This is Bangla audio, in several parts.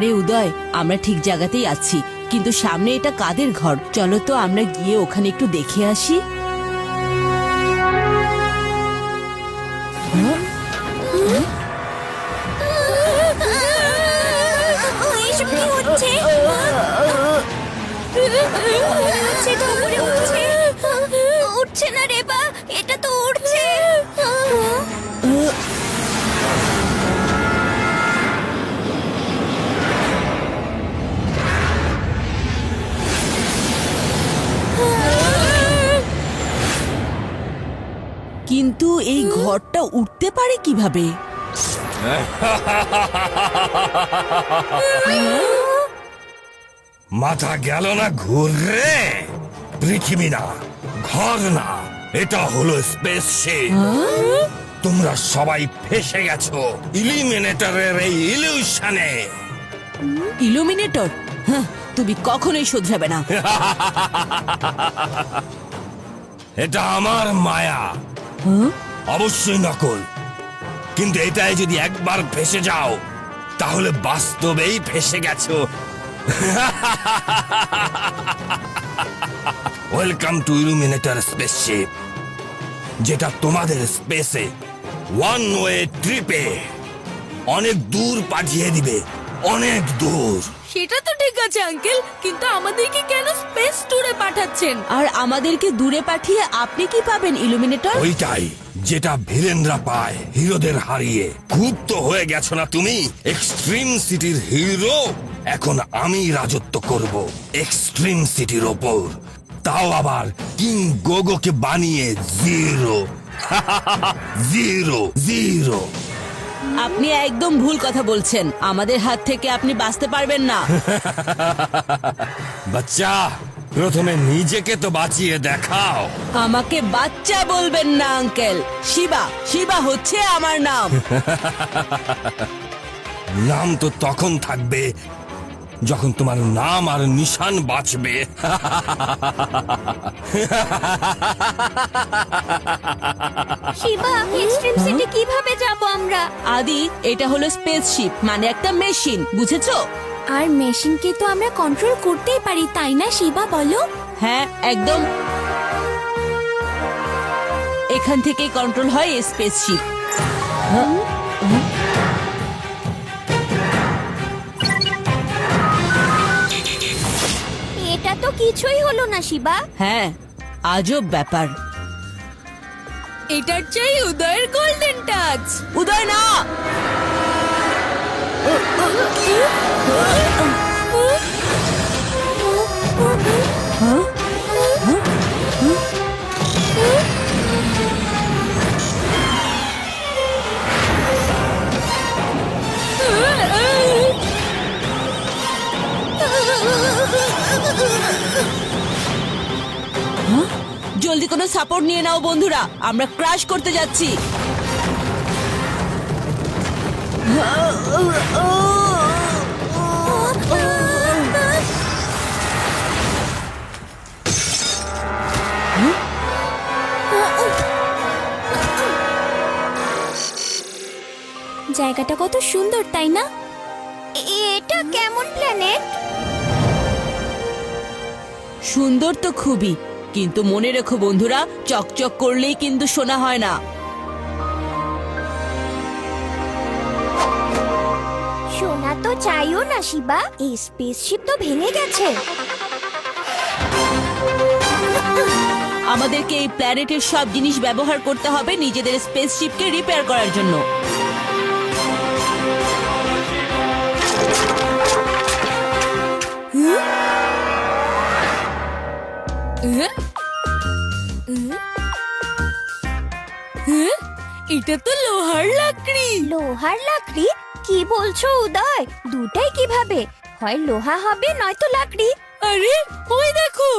আরে উদয়, আমরা ঠিক জায়গাতেই আছি, কিন্তু সামনে এটা কাদের ঘর? চলো তো আমরা গিয়ে ওখানে একটু দেখে আসি। এসব কি হচ্ছে? উঠছে না রেবা, এটা তো উঠছে। কিন্তু এই ঘরটা উঠতে পারে কিভাবে? মাথা গেল না ঘুরে? পৃথিবী না, ঘর না, এটা হলো স্পেসশিপ। তোমরা সবাই ফেসে গেছো ইলিমিনেটরের এই ইলিউশনে। ইলুমিনেটর? হ্যাঁ, তুমি কখনোই শুধরাবে না। এটা আমার মায়া, অবশ্যই নকল, কিন্তু এটাই যদি একবার ফেসে যাও তাহলে বাস্তবেই ফেসে গেছো। ওয়েলকাম টু ইলুমিনেটর স্পেসশিপ, যেটা তোমাদের স্পেসে ওয়ান ওয়ে ট্রিপে অনেক দূর পাঠিয়ে দিবে, অনেক দূর। সেটা তো ঠিক আছে আঙ্কেল, কিন্তু আমাদেরকে কেন স্পেস ট্যুরে পাঠাচ্ছেন? আর আমাদেরকে দূরে পাঠিয়ে আপনি কি পাবেন ইলুমিনেটর? ওইটাই যেটা ভিলেনরা পায় হিরোদের হারিয়ে। খুব তো হয়ে গেছো না তুমি এক্সট্রিম সিটির হিরো? এখন আমি রাজত্ব করব এক্সট্রিম সিটির ওপর, তাও আবার কিং গোগোকে বানিয়ে জিরো। Zero zero. আপনি একদম ভুল কথা বলছেন, আমাদের হাত থেকে আপনি বাঁচতে পারবেন না। বাচ্চা, প্রথমে নিজেকে তো বাঁচিয়ে দেখাও। আমাকে বাচ্চা বলবেন না আঙ্কেল, শিবা, শিবা হচ্ছে আমার নাম। নাম তো তখন থাকবে যখন তোমার নাম আর নিশান বাঁচবে। শিবা, এক্সট্রিম সিটি কিভাবে যাব আমরা? আদি, এটা হলো স্পেসশিপ, মানে একটা মেশিন, বুঝেছো? আর মেশিনকে তো আমরা কন্ট্রোল করতেই পারি, তাই না শিবা, বলো? হ্যাঁ, একদম। এখান থেকেই কন্ট্রোল হয় এই স্পেসশিপ। এটা তো কিছুই হলো না শিবা। হ্যাঁ, আজব ব্যাপার। এটার চাই উদয়ের গোল্ডেন টাচ। উদয় না! জলদি কোনো সাপোর্ট নিয়ে নাও বন্ধুরা, আমরা ক্র্যাশ করতে যাচ্ছি। জায়গাটা কত সুন্দর, তাই না? এটা কেমন প্ল্যানেট? সুন্দর তো খুবই, কিন্তু মনে রেখো বন্ধুরা, চকচক করলেই কিন্তু শোনা হয় না। শোনা তো চাইও না শিবা, এই স্পেসশিপ তো ভেঙে গেছে। আমাদেরকে এই প্ল্যানেটের সব জিনিস ব্যবহার করতে হবে নিজেদের স্পেসশিপকে রিপেয়ার করার জন্য। এটা তো লোহার লাকড়ি। লোহার লাকড়ি? কি বলছো উদয়? দুটাই কিভাবে? হয় লোহা হবে নয়তো লাকড়ি। আরে ওই দেখো,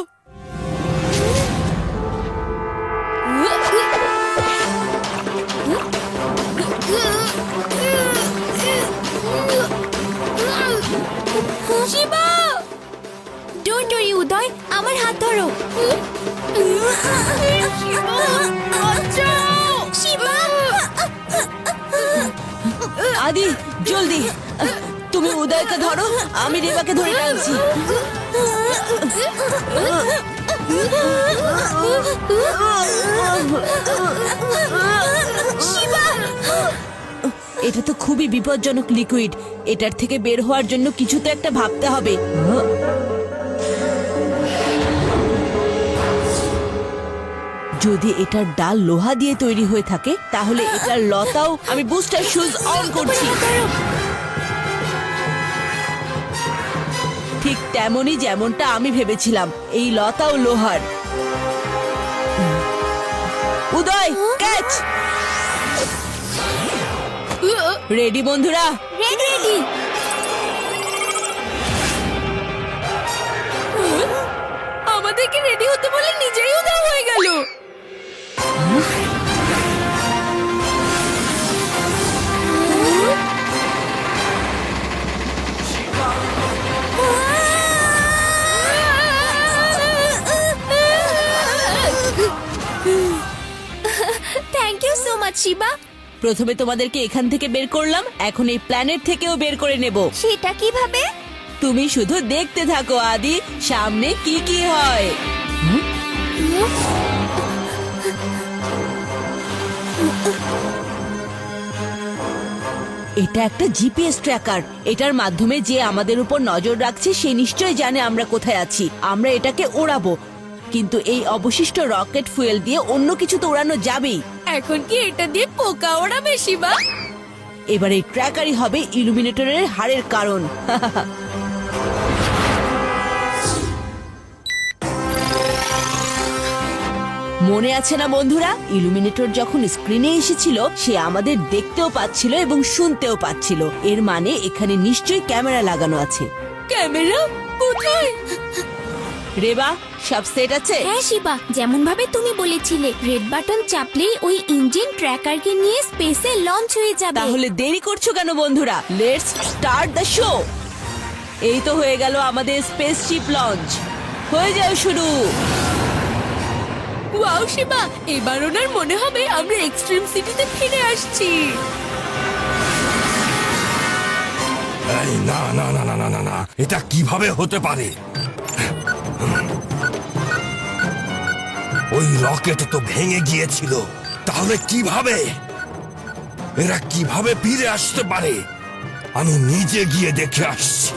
শিবা! ডোন্ট ওয়ারি উদয়, আমার হাত ধরো। শিবা! আদি, জলদি, তুমি উদয়কে ধরো, আমি রেবাকে ধরে টানছি। এটা তো খুবই বিপজ্জনক লিকুইড। এটার থেকে বের হওয়ার জন্য কিছু তো একটা ভাবতে হবে। যদি এটার ডাল লোহা দিয়ে তৈরি হয়ে থাকে তাহলে এটার লতাও। আমি বুস্টার শুজ অন করছি। ঠিক তেমনই যেমনটা আমি ভেবেছিলাম, এই লতাও লোহার। উদয়, ক্যাচ! রেডি বন্ধুরা? রেডি। আমাদেরকে রেডি হতে বলে নিজেই উধাও হয়ে গেল। Thank you so much Shiva. প্রথমে তোমাদেরকে এখান থেকে বের করলাম, এখন এই প্ল্যানেট থেকেও বের করে নেব। সেটা কিভাবে? তুমি শুধু দেখতে থাকো আদি, সামনে কি কি হয়। এটা একটা জিপিএস ট্র্যাকার। এটার মাধ্যমে যে আমাদের উপর নজর রাখছে সে নিশ্চয়ই জানে আমরা কোথায় আছি। আমরা এটাকে ওড়াবো, কিন্তু এই অবশিষ্ট রকেট ফুয়েল দিয়ে অন্য কিছু তো ওড়ানো যাবেই। এখন কি এটা দিয়ে পোকা ওড়াবে শিবা? এবার এই ট্র্যাকারই হবে ইলুমিনেটরের হারের কারণ। মনে আছে না বন্ধুরা, ইলুমিনেটর যখন স্ক্রিনে এসেছিল সে আমাদের দেখতেও পাচ্ছিল এবং শুনতেও পাচ্ছিল। এর মানে এখানে নিশ্চয়ই ক্যামেরা লাগানো আছে। ক্যামেরা কোথায়? রেবা, সব সেট আছে? হ্যাঁ শিবা, যেমন ভাবে তুমি বলেছিলে, রেড বাটন চাপলেই ওই ইঞ্জিন ট্র্যাকারকে নিয়ে স্পেসে লঞ্চ হয়ে যাবে। তাহলে দেরি করছো কেন বন্ধুরা? Let's start the show. এই তো হয়ে গেল আমাদের স্পেসশিপ লঞ্চ। হয়ে যাও শুরু। ওয়াও শিবা, এবার ওনার মনে হবে আমরা এক্সট্রিম সিটিতে ফিরে আসছি। এই না না না না না না না, এটা কিভাবে হতে পারে? ওই রকেট তো ভেঙে গিয়েছিল, তাহলে কিভাবে? এরা কিভাবে ফিরে আসতে পারে? আমি নিজে গিয়ে দেখে আসছি।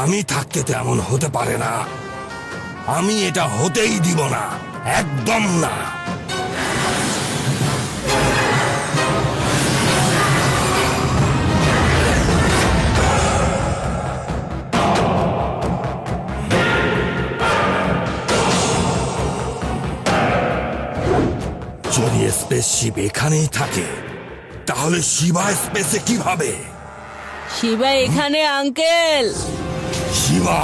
আমি থাকতে তেমন হতে পারে না। আমি এটা হতেই দিব না, একদম না। যদি স্পেসশিপ এখানেই থাকে তাহলে শিবা স্পেসে কিভাবে? শিবা এখানে আঙ্কেল। শিবা,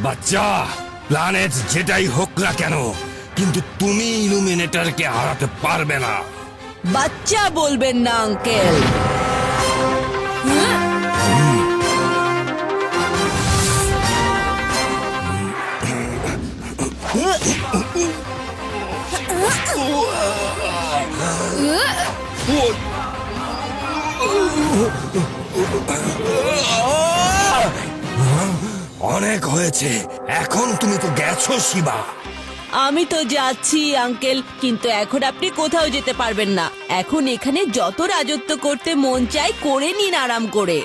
বাচ্চা, প্ল্যানেট যেটাই হোক না কেন, কিন্তু তুমি ইলুমিনেটরকে হারাতে পারবে না। বাচ্চা বলবেন না আঙ্কেল। অনেক হয়েছে, এখন তুমি তো গেছো শিবা। আমি তো যাচ্ছি আঙ্কেল, কিন্তু এখন আপনি কোথাও যেতে পারবেন না। এখন এখানে যত রাজত্ব করতে মন চায় করে নিন আরাম করে।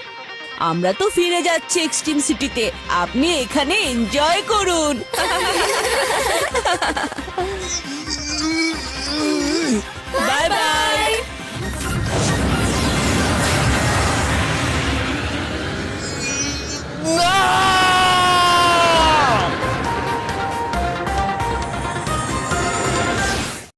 আমরা তো ফিরে যাচ্ছি এক্সট্রিম সিটিতে, আপনি এখানে এনজয় করুন।